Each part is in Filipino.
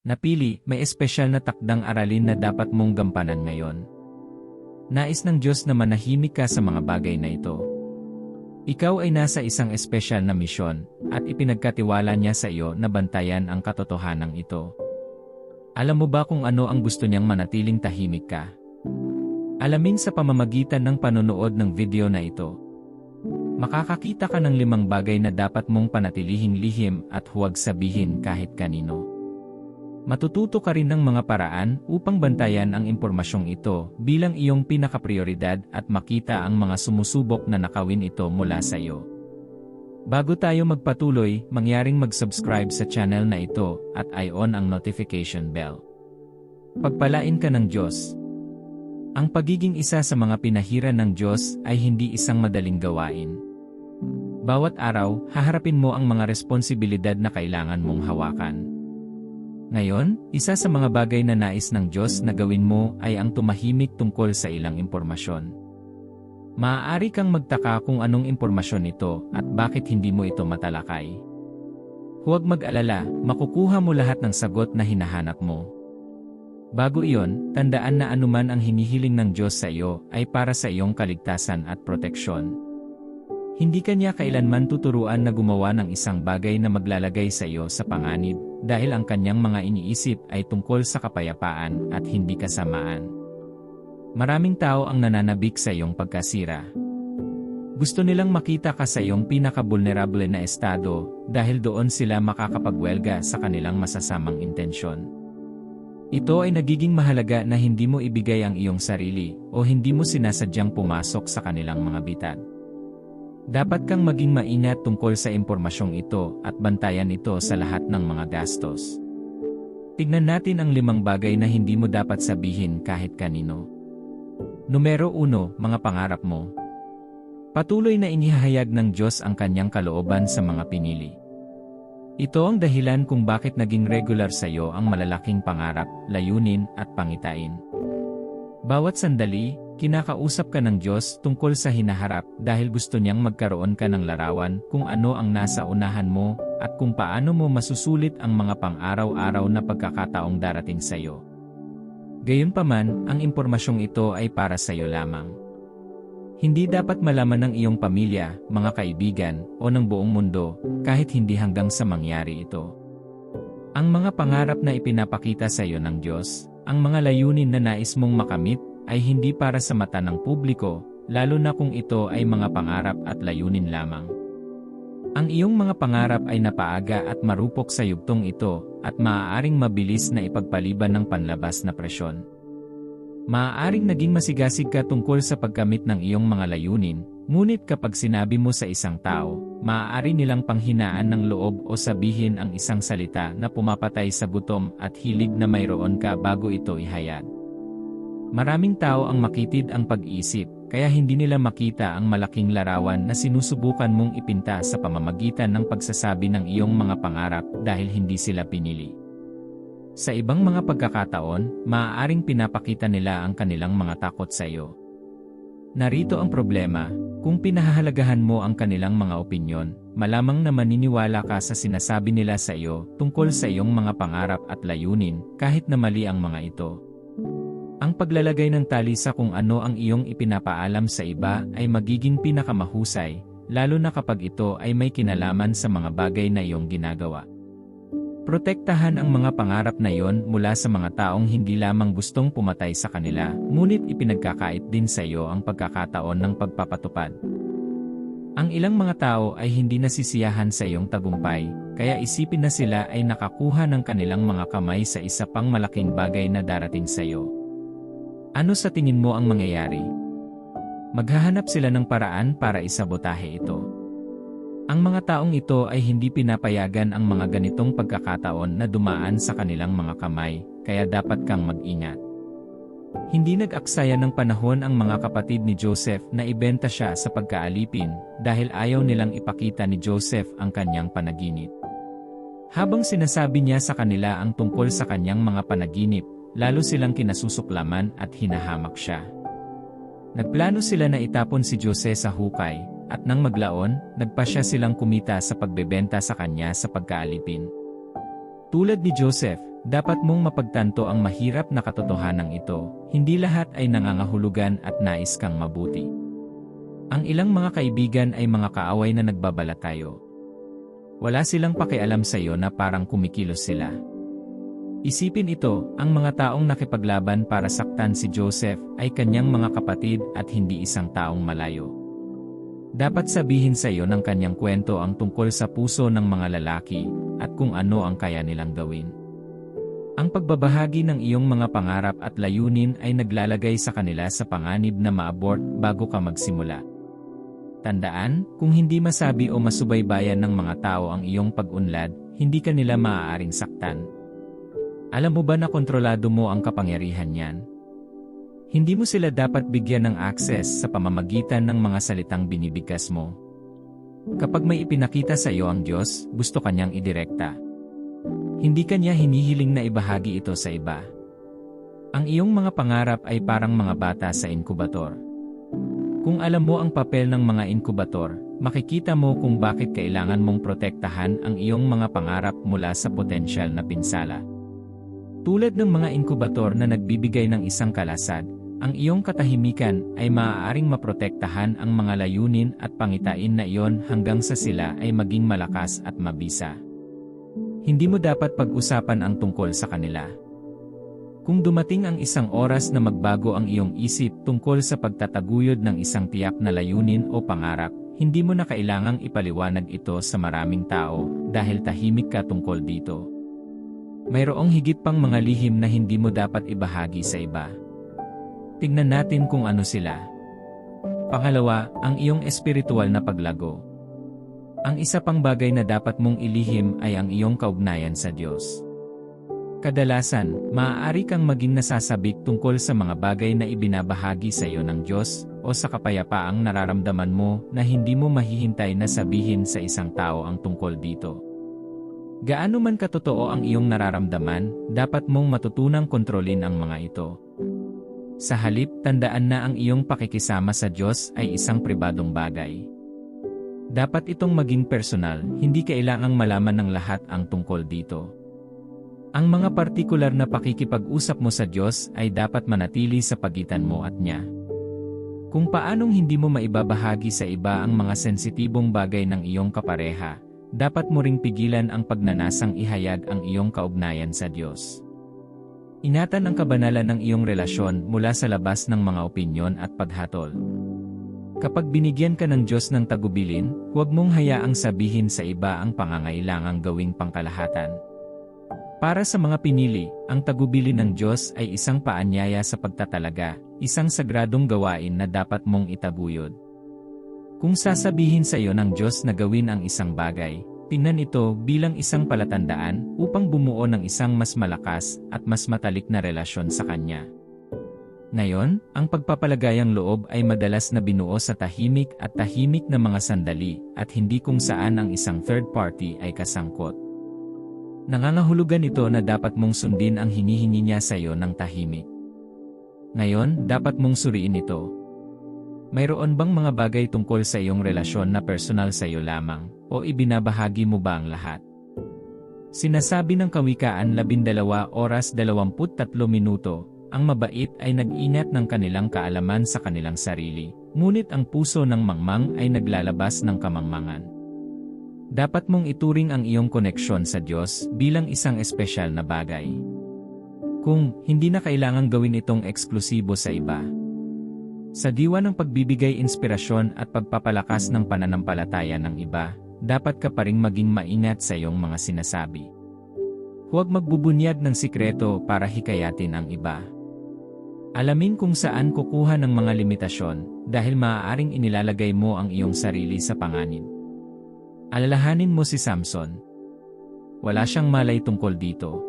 Napili, may espesyal na takdang aralin na dapat mong gampanan ngayon. Nais ng Diyos na manahimik ka sa mga bagay na ito. Ikaw ay nasa isang espesyal na misyon, at ipinagkatiwala niya sa iyo na bantayan ang katotohanan ito. Alam mo ba kung ano ang gusto niyang manatiling tahimik ka? Alamin sa pamamagitan ng panonood ng video na ito. Makakakita ka ng 5 bagay na dapat mong panatilihing lihim at huwag sabihin kahit kanino. Matututo ka rin ng mga paraan upang bantayan ang impormasyong ito bilang iyong pinakaprioridad at makita ang mga sumusubok na nakawin ito mula sa iyo. Bago tayo magpatuloy, mangyaring mag-subscribe sa channel na ito at i-on ang notification bell. Pagpalain ka ng Diyos. Ang pagiging isa sa mga pinahiran ng Diyos ay hindi isang madaling gawain. Bawat araw, haharapin mo ang mga responsibilidad na kailangan mong hawakan. Ngayon, isa sa mga bagay na nais ng Diyos na gawin mo ay ang tumahimik tungkol sa ilang impormasyon. Maaari kang magtaka kung anong impormasyon ito at bakit hindi mo ito matalakay. Huwag mag-alala, makukuha mo lahat ng sagot na hinahanap mo. Bago iyon, tandaan na anuman ang hinihiling ng Diyos sa iyo ay para sa iyong kaligtasan at proteksyon. Hindi kanya kailanman tuturuan na gumawa ng isang bagay na maglalagay sa iyo sa panganib, dahil ang kanyang mga iniisip ay tungkol sa kapayapaan at hindi kasamaan. Maraming tao ang nananabik sa iyong pagkasira. Gusto nilang makita ka sa iyong pinaka-vulnerable na estado dahil doon sila makakapagwelga sa kanilang masasamang intensyon. Ito ay nagiging mahalaga na hindi mo ibigay ang iyong sarili o hindi mo sinasadyang pumasok sa kanilang mga bitag. Dapat kang maging maingat tungkol sa impormasyong ito at bantayan ito sa lahat ng mga gastos. Tignan natin ang 5 bagay na hindi mo dapat sabihin kahit kanino. Numero 1, mga pangarap mo. Patuloy na inihahayag ng Diyos ang kanyang kalooban sa mga pinili. Ito ang dahilan kung bakit naging regular sa iyo ang malalaking pangarap, layunin at pangitain. Bawat sandali, kinakausap ka ng Diyos tungkol sa hinaharap dahil gusto niyang magkaroon ka ng larawan kung ano ang nasa unahan mo at kung paano mo masusulit ang mga pang-araw-araw na pagkakataong darating sa iyo. Gayunpaman, ang impormasyong ito ay para sa iyo lamang. Hindi dapat malaman ng iyong pamilya, mga kaibigan, o ng buong mundo, kahit hindi hanggang sa mangyari ito. Ang mga pangarap na ipinapakita sa iyo ng Diyos, ang mga layunin na nais mong makamit, ay hindi para sa mata ng publiko, lalo na kung ito ay mga pangarap at layunin lamang. Ang iyong mga pangarap ay napaaga at marupok sa yugtong ito at maaaring mabilis na ipagpaliban ng panlabas na presyon. Maaaring naging masigasig ka tungkol sa pagkamit ng iyong mga layunin, ngunit kapag sinabi mo sa isang tao, maaari nilang panghinaan ng loob o sabihin ang isang salita na pumapatay sa gutom at hilig na mayroon ka bago ito ihayag. Maraming tao ang makitid ang pag-iisip, kaya hindi nila makita ang malaking larawan na sinusubukan mong ipinta sa pamamagitan ng pagsasabi ng iyong mga pangarap dahil hindi sila pinili. Sa ibang mga pagkakataon, maaaring pinapakita nila ang kanilang mga takot sa iyo. Narito ang problema, kung pinahahalagahan mo ang kanilang mga opinyon, malamang na maniniwala ka sa sinasabi nila sa iyo tungkol sa iyong mga pangarap at layunin kahit na mali ang mga ito. Ang paglalagay ng tali sa kung ano ang iyong ipinapaalam sa iba ay magiging pinakamahusay, lalo na kapag ito ay may kinalaman sa mga bagay na iyong ginagawa. Protektahan ang mga pangarap na iyon mula sa mga taong hindi lamang gustong pumatay sa kanila, ngunit ipinagkakait din sa iyo ang pagkakataon ng pagpapatupad. Ang ilang mga tao ay hindi nasisiyahan sa iyong tagumpay, kaya isipin na sila ay nakakuha ng kanilang mga kamay sa isa pang malaking bagay na darating sa iyo. Ano sa tingin mo ang mangyayari? Maghahanap sila ng paraan para isabotahe ito. Ang mga taong ito ay hindi pinapayagan ang mga ganitong pagkakataon na dumaan sa kanilang mga kamay, kaya dapat kang mag-ingat. Hindi nag-aksaya ng panahon ang mga kapatid ni Joseph na ibenta siya sa pagkaalipin dahil ayaw nilang ipakita ni Joseph ang kanyang panaginip. Habang sinasabi niya sa kanila ang tungkol sa kanyang mga panaginip, lalo silang kinasusuklaman at hinahamak siya. Nagplano sila na itapon si Jose sa hukay, at nang maglaon, nagpasya silang kumita sa pagbebenta sa kanya sa pagkaalipin. Tulad ni Joseph, dapat mong mapagtanto ang mahirap na katotohanan ito, hindi lahat ay nangangahulugan at nais kang mabuti. Ang ilang mga kaibigan ay mga kaaway na nagbabalat tayo. Wala silang pakialam sa iyo na parang kumikilos sila. Isipin ito, ang mga taong nakipaglaban para saktan si Joseph ay kanyang mga kapatid at hindi isang taong malayo. Dapat sabihin sa iyo ng kanyang kwento ang tungkol sa puso ng mga lalaki at kung ano ang kaya nilang gawin. Ang pagbabahagi ng iyong mga pangarap at layunin ay naglalagay sa kanila sa panganib na ma-abort bago ka magsimula. Tandaan, kung hindi masabi o masubaybayan ng mga tao ang iyong pag-unlad, hindi ka nila maaaring saktan. Alam mo ba na kontrolado mo ang kapangyarihan niyan? Hindi mo sila dapat bigyan ng access sa pamamagitan ng mga salitang binibigkas mo. Kapag may ipinakita sa iyo ang Diyos, gusto kanyang idirekta. Hindi kanya hinihiling na ibahagi ito sa iba. Ang iyong mga pangarap ay parang mga bata sa inkubator. Kung alam mo ang papel ng mga inkubator, makikita mo kung bakit kailangan mong protektahan ang iyong mga pangarap mula sa potensyal na pinsala. Tulad ng mga inkubator na nagbibigay ng isang kalasag, ang iyong katahimikan ay maaaring maprotektahan ang mga layunin at pangitain na iyon hanggang sa sila ay maging malakas at mabisa. Hindi mo dapat pag-usapan ang tungkol sa kanila. Kung dumating ang isang oras na magbago ang iyong isip tungkol sa pagtataguyod ng isang tiyak na layunin o pangarap, hindi mo na kailangang ipaliwanag ito sa maraming tao dahil tahimik ka tungkol dito. Mayroong higit pang mga lihim na hindi mo dapat ibahagi sa iba. Tingnan natin kung ano sila. Pangalawa, ang iyong espiritual na paglago. Ang isa pang bagay na dapat mong ilihim ay ang iyong kaugnayan sa Diyos. Kadalasan, maaari kang maging nasasabik tungkol sa mga bagay na ibinabahagi sa iyo ng Diyos o sa kapayapaang nararamdaman mo na hindi mo mahihintay na sabihin sa isang tao ang tungkol dito. Gaano man katotoo ang iyong nararamdaman, dapat mong matutunang kontrolin ang mga ito. Sa halip, tandaan na ang iyong pakikisama sa Diyos ay isang pribadong bagay. Dapat itong maging personal, hindi kailangang malaman ng lahat ang tungkol dito. Ang mga partikular na pakikipag-usap mo sa Diyos ay dapat manatili sa pagitan mo at Niya. Kung paanong hindi mo maibabahagi sa iba ang mga sensitibong bagay ng iyong kapareha, dapat mo ring pigilan ang pagnanasang ihayag ang iyong kaugnayan sa Diyos. Ingatan ang kabanalan ng iyong relasyon mula sa labas ng mga opinyon at paghatol. Kapag binigyan ka ng Diyos ng tagubilin, huwag mong hayaang sabihin sa iba ang pangangailangang gawing pangkalahatan. Para sa mga pinili, ang tagubilin ng Diyos ay isang paanyaya sa pagtatalaga, isang sagradong gawain na dapat mong itaguyod. Kung sasabihin sa iyo ng Diyos na gawin ang isang bagay, tingnan ito bilang isang palatandaan upang bumuo ng isang mas malakas at mas matalik na relasyon sa Kanya. Ngayon, ang pagpapalagayang loob ay madalas na binuo sa tahimik na mga sandali at hindi kung saan ang isang third party ay kasangkot. Nangangahulugan ito na dapat mong sundin ang hinihingi niya sa iyo ng tahimik. Ngayon, dapat mong suriin ito. Mayroon bang mga bagay tungkol sa iyong relasyon na personal sa iyo lamang, o ibinabahagi mo ba ang lahat? Sinasabi ng Kawikaan 12:23, ang mabait ay nag-ingat ng kanilang kaalaman sa kanilang sarili, ngunit ang puso ng mangmang ay naglalabas ng kamangmangan. Dapat mong ituring ang iyong koneksyon sa Diyos bilang isang espesyal na bagay. Kung hindi na kailangang gawin itong eksklusibo sa iba. Sa diwa ng pagbibigay inspirasyon at pagpapalakas ng pananampalataya ng iba, dapat ka pa ring maging maingat sa iyong mga sinasabi. Huwag magbubunyag ng sikreto para hikayatin ang iba. Alamin kung saan kukuha ng mga limitasyon dahil maaaring inilalagay mo ang iyong sarili sa panganib. Alalahanin mo si Samson. Wala siyang malay tungkol dito.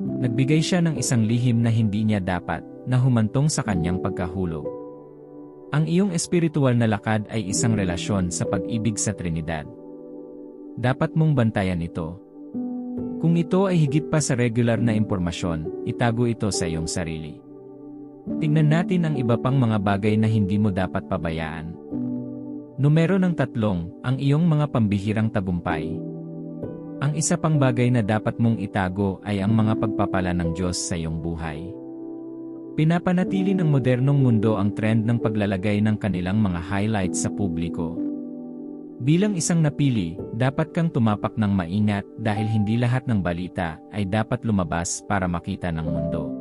Nagbigay siya ng isang lihim na hindi niya dapat, na humantong sa kanyang pagkahulog. Ang iyong espiritual na lakad ay isang relasyon sa pag-ibig sa Trinidad. Dapat mong bantayan ito. Kung ito ay higit pa sa regular na impormasyon, itago ito sa iyong sarili. Tingnan natin ang iba pang mga bagay na hindi mo dapat pabayaan. Numero ng 3, ang iyong mga pambihirang tagumpay. Ang isa pang bagay na dapat mong itago ay ang mga pagpapala ng Diyos sa iyong buhay. Pinapanatili ng modernong mundo ang trend ng paglalagay ng kanilang mga highlights sa publiko. Bilang isang napili, dapat kang tumapak ng maingat dahil hindi lahat ng balita ay dapat lumabas para makita ng mundo.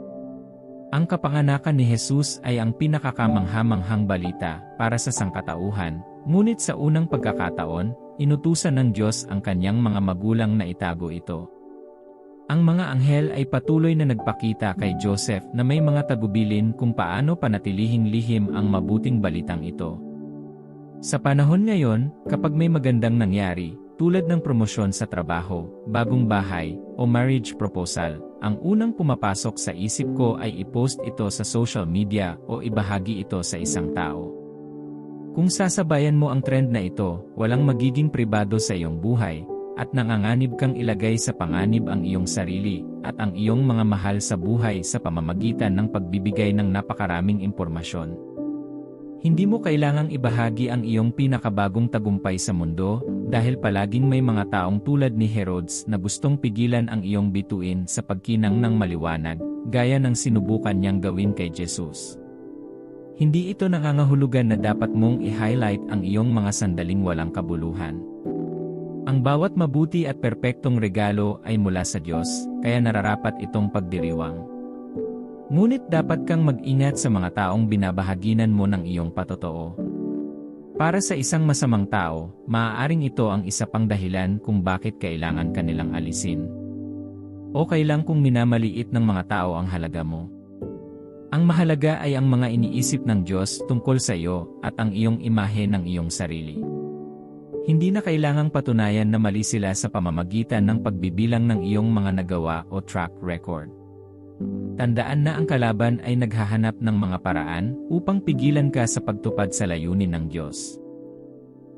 Ang kapanganakan ni Jesus ay ang pinakakamangha-manghang balita para sa sangkatauhan, ngunit sa unang pagkakataon, inutusan ng Diyos ang kanyang mga magulang na itago ito. Ang mga anghel ay patuloy na nagpakita kay Joseph na may mga tagubilin kung paano panatilihing lihim ang mabuting balitang ito. Sa panahon ngayon, kapag may magandang nangyari, tulad ng promosyon sa trabaho, bagong bahay, o marriage proposal, ang unang pumapasok sa isip ko ay i-post ito sa social media o ibahagi ito sa isang tao. Kung sasabayan mo ang trend na ito, walang magiging pribado sa iyong buhay, at nanganganib kang ilagay sa panganib ang iyong sarili, at ang iyong mga mahal sa buhay sa pamamagitan ng pagbibigay ng napakaraming impormasyon. Hindi mo kailangang ibahagi ang iyong pinakabagong tagumpay sa mundo, dahil palaging may mga taong tulad ni Herodes na gustong pigilan ang iyong bituin sa pagkinang ng maliwanag, gaya ng sinubukan niyang gawin kay Jesus. Hindi ito nangangahulugan na dapat mong i-highlight ang iyong mga sandaling walang kabuluhan. Ang bawat mabuti at perpektong regalo ay mula sa Diyos, kaya nararapat itong pagdiriwang. Ngunit dapat kang mag-ingat sa mga taong binabahaginan mo ng iyong patotoo. Para sa isang masamang tao, maaaring ito ang isa pang dahilan kung bakit kailangan kanilang alisin. O kailang kung minamaliit ng mga tao ang halaga mo. Ang mahalaga ay ang mga iniisip ng Diyos tungkol sa iyo at ang iyong imahe ng iyong sarili. Hindi na kailangang patunayan na mali sila sa pamamagitan ng pagbibilang ng iyong mga nagawa o track record. Tandaan na ang kalaban ay naghahanap ng mga paraan upang pigilan ka sa pagtupad sa layunin ng Diyos.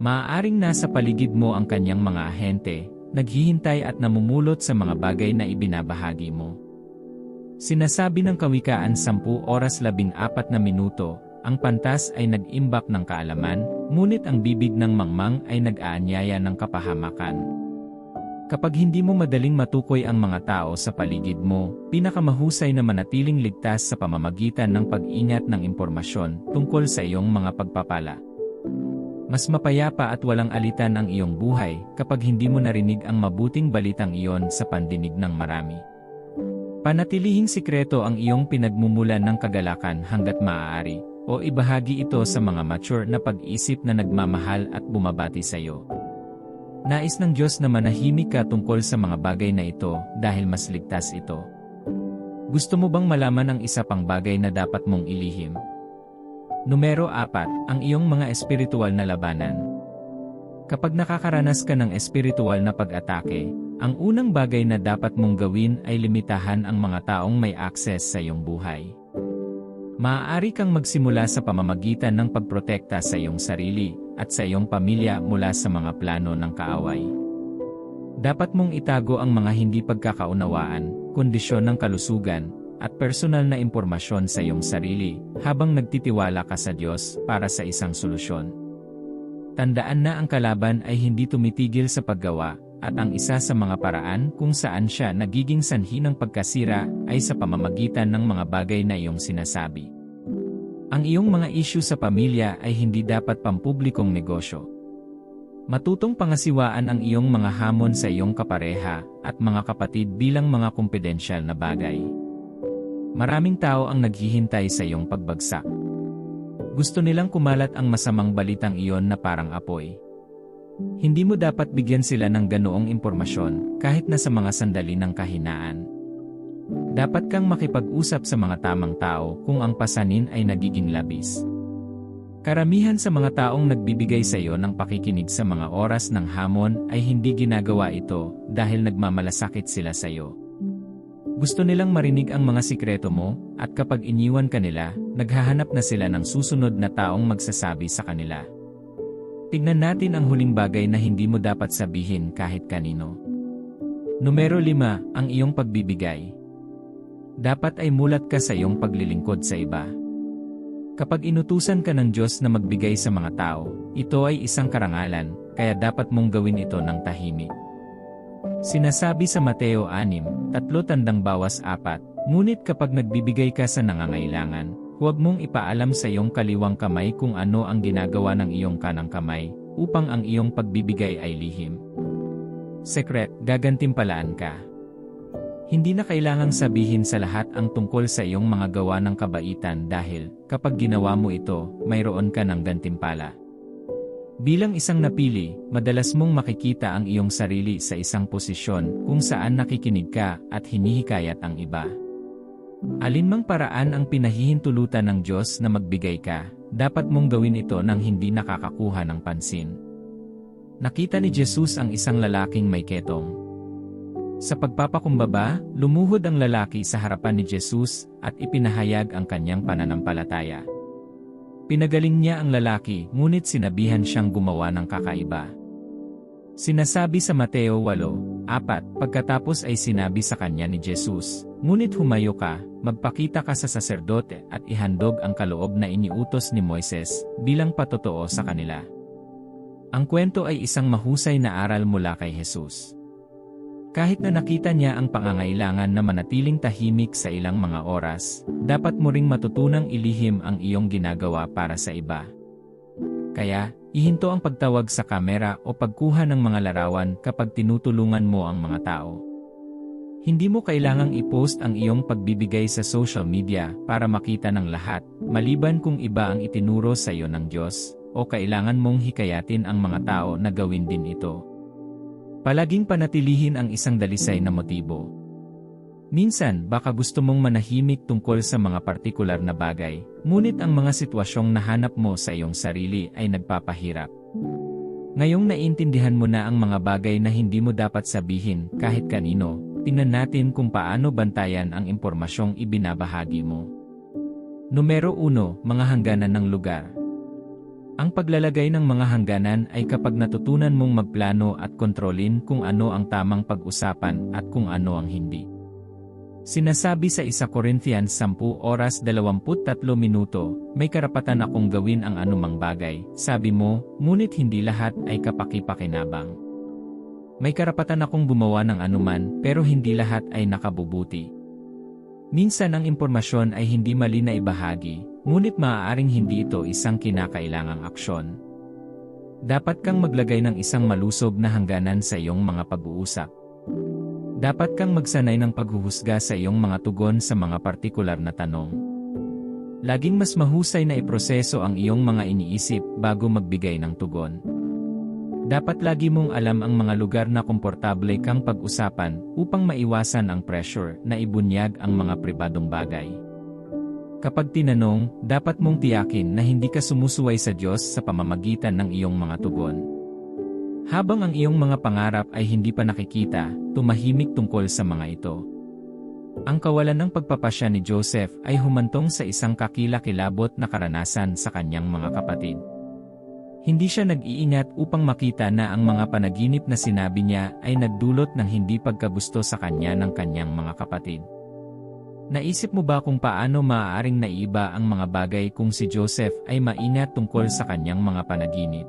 Maaaring nasa paligid mo ang kanyang mga ahente, naghihintay at namumulot sa mga bagay na ibinabahagi mo. Sinasabi ng Kawikaan 10:14 na minuto, ang pantas ay nag-imbak ng kaalaman, ngunit ang bibig ng mangmang ay nag-aanyaya ng kapahamakan. Kapag hindi mo madaling matukoy ang mga tao sa paligid mo, pinakamahusay na manatiling ligtas sa pamamagitan ng pag-ingat ng impormasyon tungkol sa iyong mga pagpapala. Mas mapayapa at walang alitan ang iyong buhay kapag hindi mo narinig ang mabuting balitang iyon sa pandinig ng marami. Panatilihing sikreto ang iyong pinagmumulan ng kagalakan hanggat maaari, o ibahagi ito sa mga mature na pag-isip na nagmamahal at bumabati sa iyo. Nais ng Diyos na manahimik ka tungkol sa mga bagay na ito dahil mas ligtas ito. Gusto mo bang malaman ang isa pang bagay na dapat mong ilihim? Numero 4, ang iyong mga espiritual na labanan. Kapag nakakaranas ka ng espiritual na pag-atake, ang unang bagay na dapat mong gawin ay limitahan ang mga taong may access sa iyong buhay. Maaari kang magsimula sa pamamagitan ng pagprotekta sa iyong sarili at sa iyong pamilya mula sa mga plano ng kaaway. Dapat mong itago ang mga hindi pagkakaunawaan, kondisyon ng kalusugan, at personal na impormasyon sa iyong sarili habang nagtitiwala ka sa Diyos para sa isang solusyon. Tandaan na ang kalaban ay hindi tumitigil sa paggawa, at ang isa sa mga paraan kung saan siya nagiging sanhi ng pagkasira ay sa pamamagitan ng mga bagay na iyong sinasabi. Ang iyong mga issue sa pamilya ay hindi dapat pampublikong negosyo. Matutong pangasiwaan ang iyong mga hamon sa iyong kapareha at mga kapatid bilang mga kumpidensyal na bagay. Maraming tao ang naghihintay sa iyong pagbagsak. Gusto nilang kumalat ang masamang balitang iyon na parang apoy. Hindi mo dapat bigyan sila ng ganoong impormasyon kahit na sa mga sandali ng kahinaan. Dapat kang makipag-usap sa mga tamang tao kung ang pasanin ay nagiging labis. Karamihan sa mga taong nagbibigay sa iyo ng pakikinig sa mga oras ng hamon ay hindi ginagawa ito dahil nagmamalasakit sila sa iyo. Gusto nilang marinig ang mga sikreto mo, at kapag iniwan ka nila, naghahanap na sila ng susunod na taong magsasabi sa kanila. Tignan natin ang huling bagay na hindi mo dapat sabihin kahit kanino. Numero 5, ang iyong pagbibigay. Dapat ay mulat ka sa iyong paglilingkod sa iba. Kapag inutusan ka ng Diyos na magbigay sa mga tao, ito ay isang karangalan, kaya dapat mong gawin ito ng tahimik. Sinasabi sa Mateo 6:3-4, ngunit kapag nagbibigay ka sa nangangailangan, huwag mong ipaalam sa iyong kaliwang kamay kung ano ang ginagawa ng iyong kanang kamay, upang ang iyong pagbibigay ay lihim. Sekret, gagantimpalaan ka. Hindi na kailangang sabihin sa lahat ang tungkol sa iyong mga gawa ng kabaitan dahil, kapag ginawa mo ito, mayroon ka ng gantimpala. Bilang isang napili, madalas mong makikita ang iyong sarili sa isang posisyon kung saan nakikinig ka at hinihikayat ang iba. Alinmang paraan ang pinahihintulutan ng Diyos na magbigay ka, dapat mong gawin ito nang hindi nakakakuha ng pansin. Nakita ni Jesus ang isang lalaking may ketong. Sa pagpapakumbaba, lumuhod ang lalaki sa harapan ni Jesus at ipinahayag ang kanyang pananampalataya. Pinagaling niya ang lalaki, ngunit sinabihan siyang gumawa ng kakaiba. Sinasabi sa Mateo 8:4, pagkatapos ay sinabi sa kanya ni Jesus, ngunit humayo ka, magpakita ka sa saserdote at ihandog ang kaloob na iniutos ni Moises bilang patotoo sa kanila. Ang kwento ay isang mahusay na aral mula kay Jesus. Kahit na nakita niya ang pangangailangan na manatiling tahimik sa ilang mga oras, dapat mo ring matutunang ilihim ang iyong ginagawa para sa iba. Kaya, ihinto ang pagtawag sa kamera o pagkuha ng mga larawan kapag tinutulungan mo ang mga tao. Hindi mo kailangang i-post ang iyong pagbibigay sa social media para makita ng lahat, maliban kung iba ang itinuro sa iyo ng Diyos, o kailangan mong hikayatin ang mga tao na gawin din ito. Palaging panatilihin ang isang dalisay na motibo. Minsan, baka gusto mong manahimik tungkol sa mga partikular na bagay, ngunit ang mga sitwasyong nahanap mo sa iyong sarili ay nagpapahirap. Ngayong naiintindihan mo na ang mga bagay na hindi mo dapat sabihin kahit kanino, tingnan natin kung paano bantayan ang impormasyong ibinabahagi mo. Numero 1, mga hangganan ng lugar. Ang paglalagay ng mga hangganan ay kapag natutunan mong magplano at kontrolin kung ano ang tamang pag-usapan at kung ano ang hindi. Sinasabi sa 1 Corinthians 10:23, may karapatan akong gawin ang anumang bagay, sabi mo, ngunit hindi lahat ay kapaki-pakinabang. May karapatan akong gumawa ng anuman, pero hindi lahat ay nakabubuti. Minsan ang impormasyon ay hindi mali na ibahagi, ngunit maaaring hindi ito isang kinakailangang aksyon. Dapat kang maglagay ng isang malusog na hangganan sa iyong mga pag-uusap. Dapat kang magsanay ng paghuhusga sa iyong mga tugon sa mga partikular na tanong. Laging mas mahusay na iproseso ang iyong mga iniisip bago magbigay ng tugon. Dapat lagi mong alam ang mga lugar na komportable kang pag-usapan upang maiwasan ang pressure na ibunyag ang mga pribadong bagay. Kapag tinanong, dapat mong tiyakin na hindi ka sumusuway sa Diyos sa pamamagitan ng iyong mga tugon. Habang ang iyong mga pangarap ay hindi pa nakikita, tumahimik tungkol sa mga ito. Ang kawalan ng pagpapasya ni Joseph ay humantong sa isang kakilakilabot na karanasan sa kanyang mga kapatid. Hindi siya nag-iingat upang makita na ang mga panaginip na sinabi niya ay nagdulot ng hindi pagkagusto sa kanya ng kanyang mga kapatid. Naisip mo ba kung paano maaaring naiiba ang mga bagay kung si Joseph ay maingat tungkol sa kanyang mga panaginip?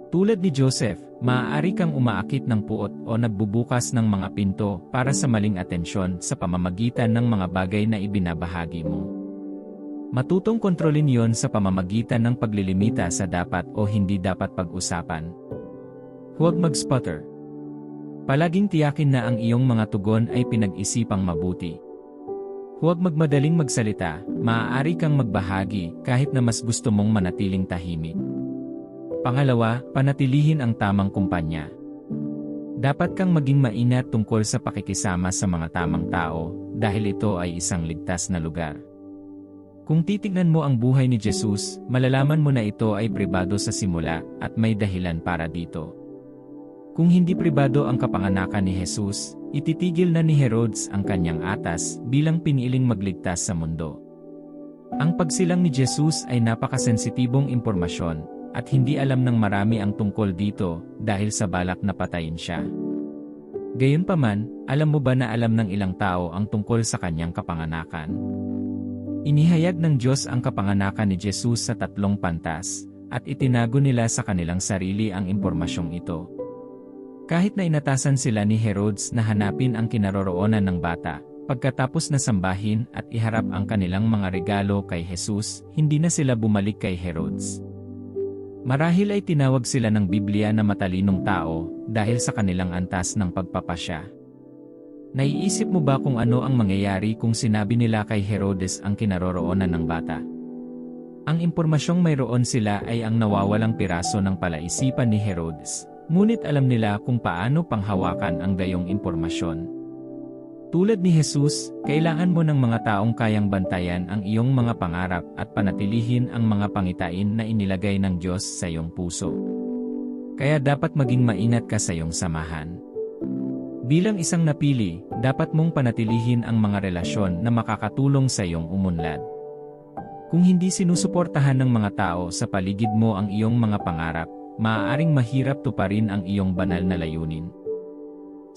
Tulad ni Joseph, maaari kang umaakit ng puot o nagbubukas ng mga pinto para sa maling atensyon sa pamamagitan ng mga bagay na ibinabahagi mo. Matutong kontrolin yon sa pamamagitan ng paglilimita sa dapat o hindi dapat pag-usapan. Huwag mag-sputter. Palaging tiyakin na ang iyong mga tugon ay pinag-isipang mabuti. Huwag magmadaling magsalita, maaari kang magbahagi kahit na mas gusto mong manatiling tahimik. Pangalawa, panatilihin ang tamang kumpanya. Dapat kang maging maingat tungkol sa pakikisama sa mga tamang tao dahil ito ay isang ligtas na lugar. Kung titignan mo ang buhay ni Jesus, malalaman mo na ito ay pribado sa simula at may dahilan para dito. Kung hindi pribado ang kapanganakan ni Jesus, ititigil na ni Herodes ang kanyang atas bilang piniling magligtas sa mundo. Ang pagsilang ni Jesus ay napakasensitibong impormasyon at hindi alam ng marami ang tungkol dito dahil sa balak na patayin siya. Gayunpaman, alam mo ba na alam ng ilang tao ang tungkol sa kanyang kapanganakan? Inihayag ng Diyos ang kapanganakan ni Jesus sa 3 pantas, at itinago nila sa kanilang sarili ang impormasyong ito. Kahit na inatasan sila ni Herodes na hanapin ang kinaroroonan ng bata, pagkatapos na sambahin at iharap ang kanilang mga regalo kay Jesus, hindi na sila bumalik kay Herodes. Marahil ay tinawag sila ng Biblia na matalinong tao dahil sa kanilang antas ng pagpapasya. Naiisip mo ba kung ano ang mangyayari kung sinabi nila kay Herodes ang kinaroroonan ng bata? Ang impormasyong mayroon sila ay ang nawawalang piraso ng palaisipan ni Herodes. Ngunit alam nila kung paano panghawakan ang gayong impormasyon. Tulad ni Jesus, kailangan mo ng mga taong kayang bantayan ang iyong mga pangarap at panatilihin ang mga pangitain na inilagay ng Diyos sa iyong puso. Kaya dapat maging maingat ka sa iyong samahan. Bilang isang napili, dapat mong panatilihin ang mga relasyon na makakatulong sa iyong umunlad. Kung hindi sinusuportahan ng mga tao sa paligid mo ang iyong mga pangarap, maaaring mahirap tuparin ang iyong banal na layunin.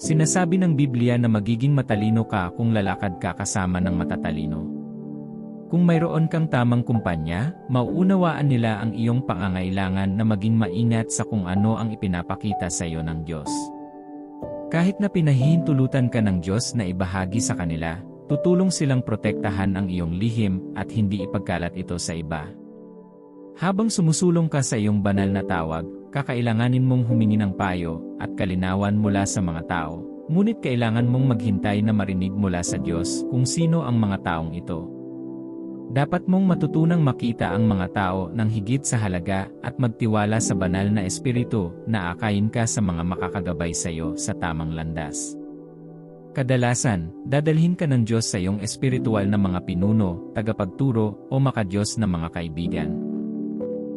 Sinasabi ng Biblia na magiging matalino ka kung lalakad ka kasama ng matatalino. Kung mayroon kang tamang kumpanya, mauunawaan nila ang iyong pangangailangan na maging maingat sa kung ano ang ipinapakita sa iyo ng Diyos. Kahit na pinahihintulutan ka ng Diyos na ibahagi sa kanila, tutulong silang protektahan ang iyong lihim at hindi ipagkalat ito sa iba. Habang sumusulong ka sa iyong banal na tawag, kakailanganin mong humingi ng payo at kalinawan mula sa mga tao, ngunit kailangan mong maghintay na marinig mula sa Diyos kung sino ang mga taong ito. Dapat mong matutunang makita ang mga tao ng higit sa halaga at magtiwala sa banal na espiritu na akayin ka sa mga makakagabay sa iyo sa tamang landas. Kadalasan, dadalhin ka ng Diyos sa iyong espiritual na mga pinuno, tagapagturo o makadiyos na mga kaibigan.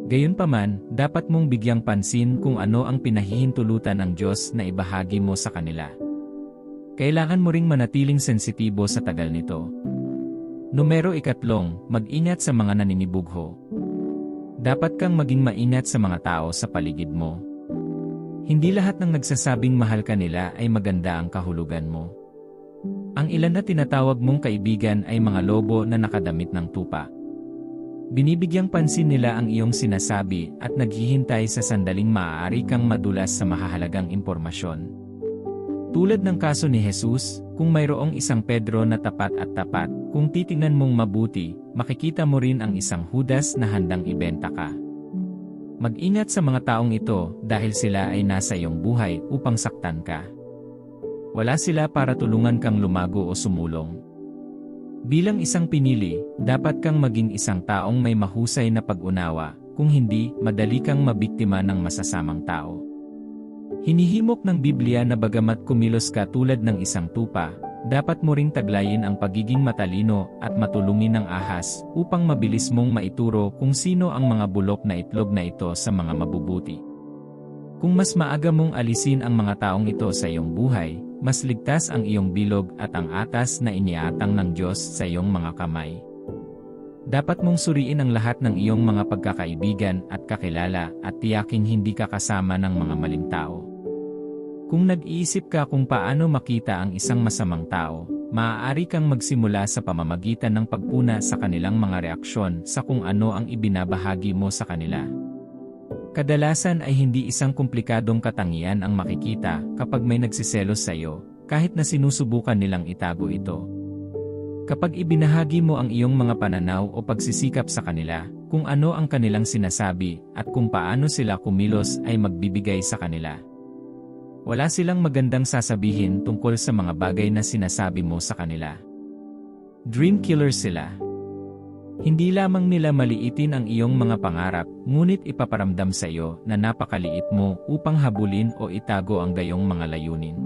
Gayunpaman, dapat mong bigyang pansin kung ano ang pinahihintulutan ng Diyos na ibahagi mo sa kanila. Kailangan mo ring manatiling sensitibo sa tagal nito. Numero 3, mag-ingat sa mga naninibugho. Dapat kang maging maingat sa mga tao sa paligid mo. Hindi lahat ng nagsasabing mahal ka nila ay maganda ang kahulugan mo. Ang ilan na tinatawag mong kaibigan ay mga lobo na nakadamit ng tupa. Binibigyang pansin nila ang iyong sinasabi at naghihintay sa sandaling maaari kang madulas sa mahahalagang impormasyon. Tulad ng kaso ni Jesus, kung mayroong isang Pedro na tapat at tapat, kung titingnan mong mabuti, makikita mo rin ang isang Judas na handang ibenta ka. Mag-ingat sa mga taong ito dahil sila ay nasa iyong buhay upang saktan ka. Wala sila para tulungan kang lumago o sumulong. Bilang isang pinili, dapat kang maging isang taong may mahusay na pag-unawa, kung hindi, madali kang mabiktima ng masasamang tao. Hinihimok ng Biblia na bagamat kumilos ka tulad ng isang tupa, dapat mo ring taglayin ang pagiging matalino at matulungin ng ahas upang mabilis mong maituro kung sino ang mga bulok na itlog na ito sa mga mabubuti. Kung mas maaga mong alisin ang mga taong ito sa iyong buhay, mas ligtas ang iyong bilog at ang atas na iniatang ng Diyos sa iyong mga kamay. Dapat mong suriin ang lahat ng iyong mga pagkakaibigan at kakilala at tiyaking hindi ka kasama ng mga maling tao. Kung nag-iisip ka kung paano makita ang isang masamang tao, maaari kang magsimula sa pamamagitan ng pagpuna sa kanilang mga reaksyon sa kung ano ang ibinabahagi mo sa kanila. Kadalasan ay hindi isang komplikadong katangian ang makikita kapag may nagsiselos sa iyo, kahit na sinusubukan nilang itago ito. Kapag ibinahagi mo ang iyong mga pananaw o pagsisikap sa kanila, kung ano ang kanilang sinasabi at kung paano sila kumilos ay magbibigay sa kanila. Wala silang magandang sasabihin tungkol sa mga bagay na sinasabi mo sa kanila. Dream killer sila. Hindi lamang nila maliitin ang iyong mga pangarap, ngunit ipaparamdam sa iyo na napakaliit mo upang habulin o itago ang gayong mga layunin.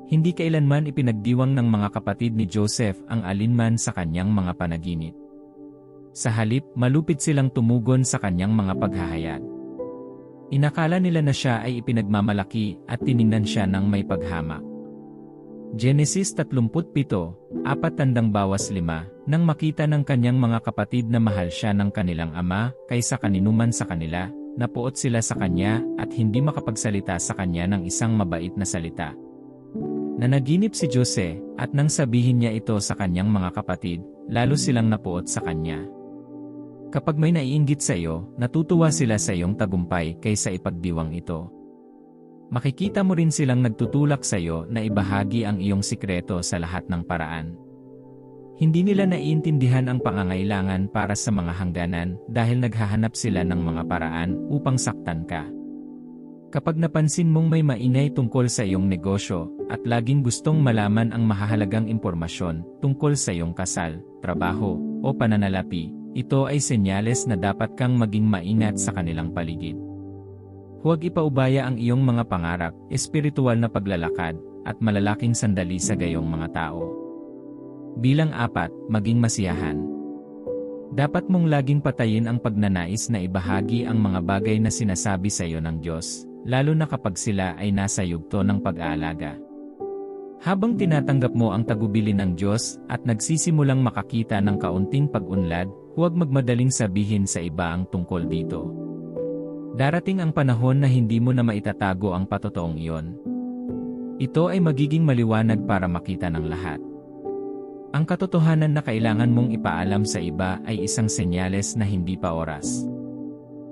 Hindi kailanman ipinagdiwang ng mga kapatid ni Joseph ang alinman sa kanyang mga panaginip. Sa halip, malupit silang tumugon sa kanyang mga paghahayag. Inakala nila na siya ay ipinagmamalaki at tiningnan siya ng may paghamak. Genesis 37:4-5 Nang makita ng kanyang mga kapatid na mahal siya ng kanilang ama kaysa kaninuman sa kanila, napuot sila sa kanya at hindi makapagsalita sa kanya ng isang mabait na salita. Nanaginip si Jose at nang sabihin niya ito sa kanyang mga kapatid, lalo silang napuot sa kanya. Kapag may naiinggit sa iyo, natutuwa sila sa iyong tagumpay kaysa ipagdiwang ito. Makikita mo rin silang nagtutulak sa iyo na ibahagi ang iyong sikreto sa lahat ng paraan. Hindi nila naiintindihan ang pangangailangan para sa mga hangganan dahil naghahanap sila ng mga paraan upang saktan ka. Kapag napansin mong may maingay tungkol sa iyong negosyo at laging gustong malaman ang mahahalagang impormasyon tungkol sa iyong kasal, trabaho, o pananalapi, ito ay senyales na dapat kang maging maingat sa kanilang paligid. Huwag ipaubaya ang iyong mga pangarap, espiritual na paglalakad, at malalaking sandali sa gayong mga tao. Bilang 4, maging masiyahan. Dapat mong laging patayin ang pagnanais na ibahagi ang mga bagay na sinasabi sa iyo ng Diyos, lalo na kapag sila ay nasa yugto ng pag-aalaga. Habang tinatanggap mo ang tagubilin ng Diyos at nagsisimulang makakita ng kaunting pag-unlad, huwag magmadaling sabihin sa iba ang tungkol dito. Darating ang panahon na hindi mo na maitatago ang patotoong iyon. Ito ay magiging maliwanag para makita ng lahat. Ang katotohanan na kailangan mong ipaalam sa iba ay isang senyales na hindi pa oras.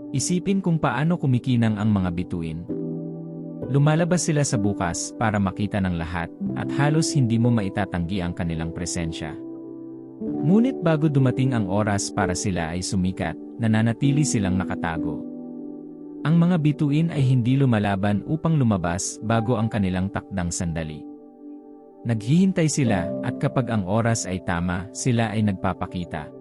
Isipin kung paano kumikinang ang mga bituin. Lumalabas sila sa bukas para makita ng lahat at halos hindi mo maitatanggi ang kanilang presensya. Ngunit bago dumating ang oras para sila ay sumikat, nananatili silang nakatago. Ang mga bituin ay hindi lumalaban upang lumabas bago ang kanilang takdang sandali. Naghihintay sila at kapag ang oras ay tama, sila ay nagpapakita.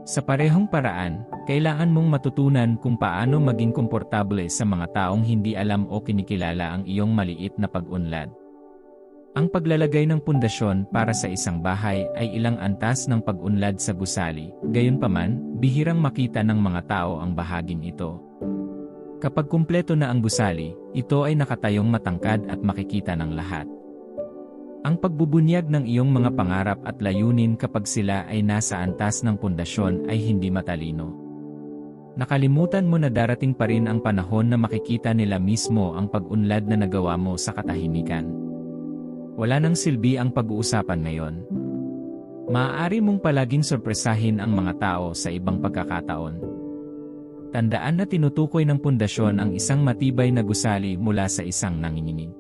Sa parehong paraan, kailangan mong matutunan kung paano maging komportable sa mga taong hindi alam o kinikilala ang iyong maliit na pag-unlad. Ang paglalagay ng pundasyon para sa isang bahay ay ilang antas ng pag-unlad sa gusali, gayunpaman, bihirang makita ng mga tao ang bahaging ito. Kapag kumpleto na ang gusali, ito ay nakatayong matangkad at makikita ng lahat. Ang pagbubunyag ng iyong mga pangarap at layunin kapag sila ay nasa antas ng pundasyon ay hindi matalino. Nakalimutan mo na darating pa rin ang panahon na makikita nila mismo ang pag-unlad na nagawa mo sa katahimikan. Wala nang silbi ang pag-uusapan ngayon. Maaari mong palaging sorpresahin ang mga tao sa ibang pagkakataon. Tandaan na tinutukoy ng pundasyon ang isang matibay na gusali mula sa isang nanginginig.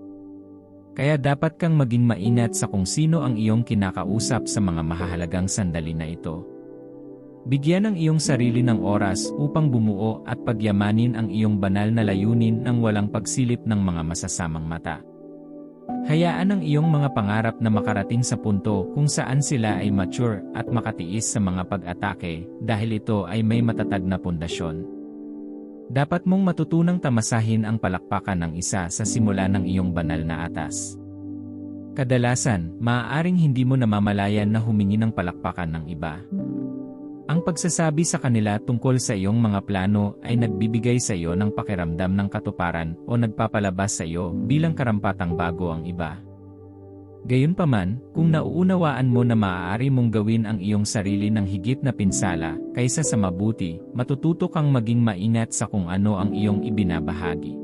Kaya dapat kang maging maingat sa kung sino ang iyong kinakausap sa mga mahahalagang sandali na ito. Bigyan ang iyong sarili ng oras upang bumuo at pagyamanin ang iyong banal na layunin nang walang pagsilip ng mga masasamang mata. Hayaan ang iyong mga pangarap na makarating sa punto kung saan sila ay mature at makatiis sa mga pag-atake dahil ito ay may matatag na pundasyon. Dapat mong matutunang tamasahin ang palakpakan ng isa sa simula ng iyong banal na atas. Kadalasan, maaaring hindi mo namamalayan na humingi ng palakpakan ng iba. Ang pagsasabi sa kanila tungkol sa iyong mga plano ay nagbibigay sa iyo ng pakiramdam ng katuparan o nagpapalabas sa iyo bilang karampatang bago ang iba. Gayunpaman, kung nauunawaan mo na maaari mong gawin ang iyong sarili ng higit na pinsala kaysa sa mabuti, matututo kang maging maingat sa kung ano ang iyong ibinabahagi.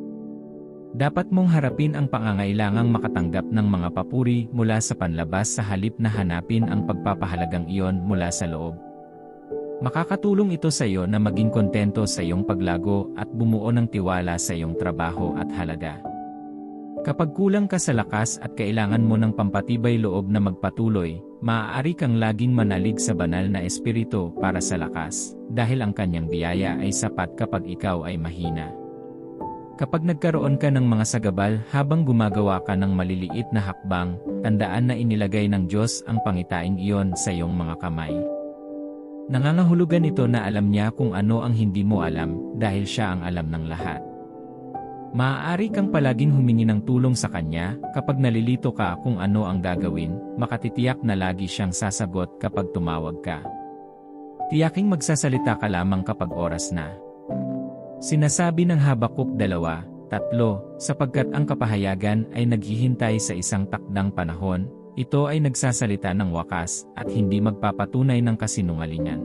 Dapat mong harapin ang pangangailangang makatanggap ng mga papuri mula sa panlabas sa halip na hanapin ang pagpapahalagang iyon mula sa loob. Makakatulong ito sa iyo na maging kontento sa iyong paglago at bumuo ng tiwala sa iyong trabaho at halaga. Kapag kulang ka sa lakas at kailangan mo ng pampatibay loob na magpatuloy, maaari kang laging manalig sa banal na espiritu para sa lakas, dahil ang kanyang biyaya ay sapat kapag ikaw ay mahina. Kapag nagkaroon ka ng mga sagabal habang gumagawa ka ng maliliit na hakbang, tandaan na inilagay ng Diyos ang pangitaing iyon sa iyong mga kamay. Nangangahulugan ito na alam niya kung ano ang hindi mo alam dahil siya ang alam ng lahat. Maaari kang palaging humingi ng tulong sa kanya kapag nalilito ka kung ano ang gagawin, makatitiyak na lagi siyang sasagot kapag tumawag ka. Tiyaking magsasalita ka lamang kapag oras na. Sinasabi ng Habakuk 2:3, sapagkat ang kapahayagan ay naghihintay sa isang takdang panahon, ito ay nagsasalita ng wakas at hindi magpapatunay ng kasinungalingan.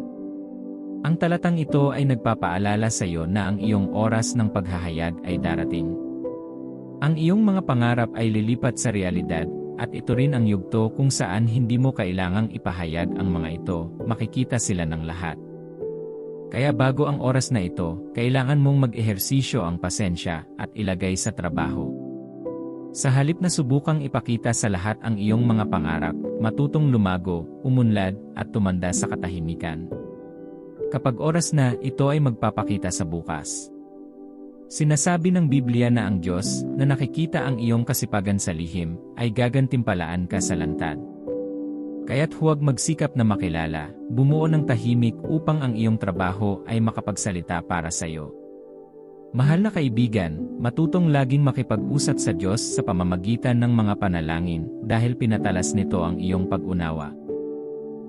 Ang talatang ito ay nagpapaalala sa iyo na ang iyong oras ng paghahayag ay darating. Ang iyong mga pangarap ay lilipat sa realidad, at ito rin ang yugto kung saan hindi mo kailangang ipahayag ang mga ito, makikita sila ng lahat. Kaya bago ang oras na ito, kailangan mong mag-ehersisyo ang pasensya at ilagay sa trabaho. Sa halip na subukang ipakita sa lahat ang iyong mga pangarap, matutong lumago, umunlad, at tumanda sa katahimikan. Kapag oras na, ito ay magpapakita sa bukas. Sinasabi ng Biblia na ang Diyos, na nakikita ang iyong kasipagan sa lihim, ay gagantimpalaan ka sa lantad. Kaya't huwag magsikap na makilala, bumuo ng tahimik upang ang iyong trabaho ay makapagsalita para sa iyo. Mahal na kaibigan, matutong laging makipag-usap sa Diyos sa pamamagitan ng mga panalangin dahil pinatalas nito ang iyong pag-unawa.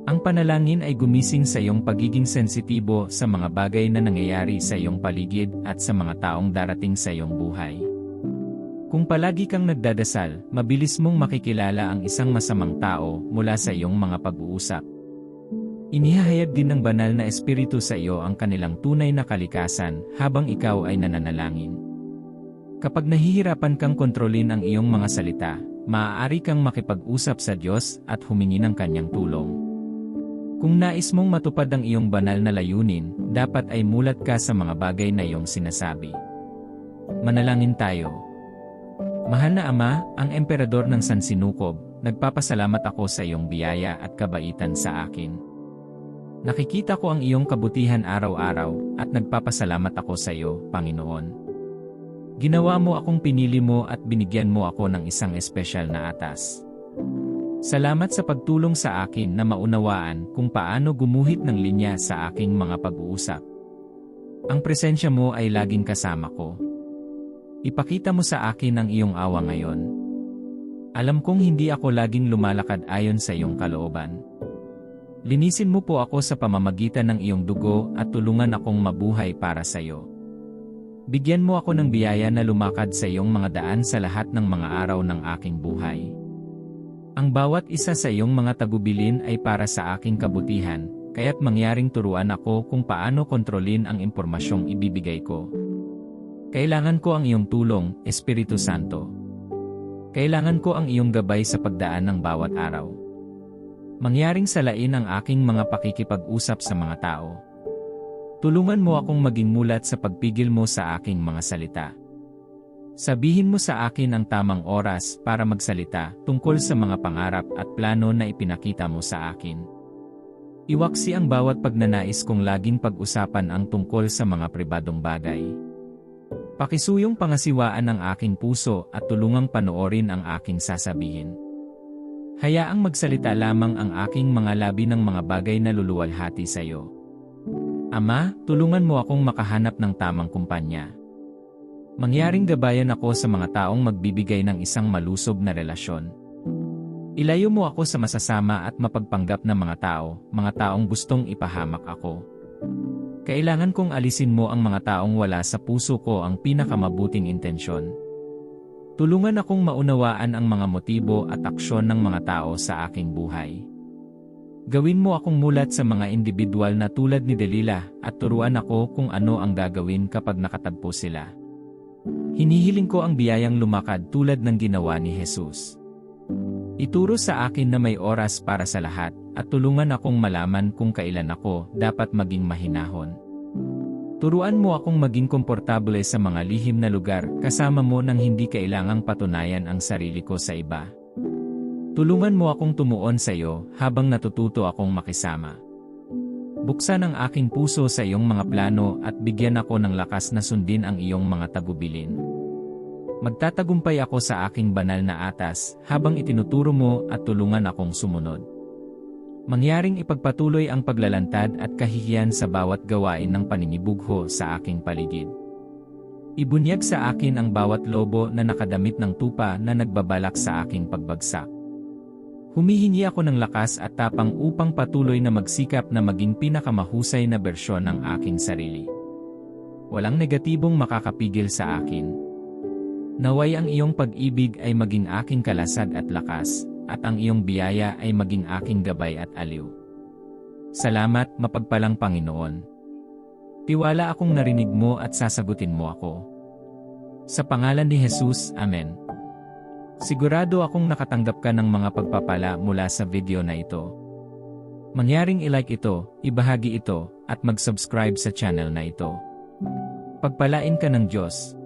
Ang panalangin ay gumising sa iyong pagiging sensitibo sa mga bagay na nangyayari sa iyong paligid at sa mga taong darating sa iyong buhay. Kung palagi kang nagdadasal, mabilis mong makikilala ang isang masamang tao mula sa iyong mga pag-uusap. Inihahayag din ng banal na espiritu sa iyo ang kanilang tunay na kalikasan habang ikaw ay nananalangin. Kapag nahihirapan kang kontrolin ang iyong mga salita, maaari kang makipag-usap sa Diyos at humingi ng kanyang tulong. Kung nais mong matupad ang iyong banal na layunin, dapat ay mulat ka sa mga bagay na iyong sinasabi. Manalangin tayo. Mahal na Ama, ang emperador ng Sansinukob, nagpapasalamat ako sa iyong biyaya at kabaitan sa akin. Nakikita ko ang iyong kabutihan araw-araw at nagpapasalamat ako sa iyo, Panginoon. Ginawa mo akong pinili mo at binigyan mo ako ng isang espesyal na atas. Salamat sa pagtulong sa akin na maunawaan kung paano gumuhit ng linya sa aking mga pag-uusap. Ang presensya mo ay laging kasama ko. Ipakita mo sa akin ang iyong awa ngayon. Alam kong hindi ako laging lumalakad ayon sa iyong kalooban. Linisin mo po ako sa pamamagitan ng iyong dugo at tulungan akong mabuhay para sa iyo. Bigyan mo ako ng biyaya na lumakad sa iyong mga daan sa lahat ng mga araw ng aking buhay. Ang bawat isa sa iyong mga tagubilin ay para sa aking kabutihan, kaya't mangyaring turuan ako kung paano kontrolin ang impormasyong ibibigay ko. Kailangan ko ang iyong tulong, Espiritu Santo. Kailangan ko ang iyong gabay sa pagdaan ng bawat araw. Mangyaring salain ang aking mga pakikipag-usap sa mga tao. Tulungan mo akong maging mulat sa pagpigil mo sa aking mga salita. Sabihin mo sa akin ang tamang oras para magsalita tungkol sa mga pangarap at plano na ipinakita mo sa akin. Iwaksi ang bawat pagnanais kong laging pag-usapan ang tungkol sa mga pribadong bagay. Pakisuyong pangasiwaan ang aking puso at tulungang panoorin ang aking sasabihin. Hayaang magsalita lamang ang aking mga labi ng mga bagay na luluwalhati sa iyo. Ama, tulungan mo akong makahanap ng tamang kumpanya. Mangyaring gabayan ako sa mga taong magbibigay ng isang malusog na relasyon. Ilayo mo ako sa masasama at mapagpanggap na mga taong gustong ipahamak ako. Kailangan kong alisin mo ang mga taong wala sa puso ko ang pinakamabuting intensyon. Tulungan akong maunawaan ang mga motibo at aksyon ng mga tao sa aking buhay. Gawin mo akong mulat sa mga individual na tulad ni Delilah at turuan ako kung ano ang gagawin kapag nakatagpo sila. Hinihiling ko ang biyayang lumakad tulad ng ginawa ni Jesus. Ituro sa akin na may oras para sa lahat at tulungan akong malaman kung kailan ako dapat maging mahinahon. Turuan mo akong maging komportable sa mga lihim na lugar kasama mo nang hindi kailangang patunayan ang sarili ko sa iba. Tulungan mo akong tumuon sa iyo habang natututo akong makisama. Buksan ang aking puso sa iyong mga plano at bigyan ako ng lakas na sundin ang iyong mga tagubilin. Magtatagumpay ako sa aking banal na atas habang itinuturo mo at tulungan akong sumunod. Mangyaring ipagpatuloy ang paglalantad at kahihiyan sa bawat gawain ng paninibugho sa aking paligid. Ibunyag sa akin ang bawat lobo na nakadamit ng tupa na nagbabalak sa aking pagbagsak. Humihingi ako ng lakas at tapang upang patuloy na magsikap na maging pinakamahusay na bersyon ng aking sarili. Walang negatibong makakapigil sa akin. Naway ang iyong pag-ibig ay maging aking kalasag at lakas, at ang iyong biyaya ay maging aking gabay at aliw. Salamat, mapagpalang Panginoon. Tiwala akong narinig mo at sasagutin mo ako. Sa pangalan ni Jesus, Amen. Sigurado akong nakatanggap ka ng mga pagpapala mula sa video na ito. Mangyaring i-like ito, ibahagi ito, at mag-subscribe sa channel na ito. Pagpalain ka ng Diyos.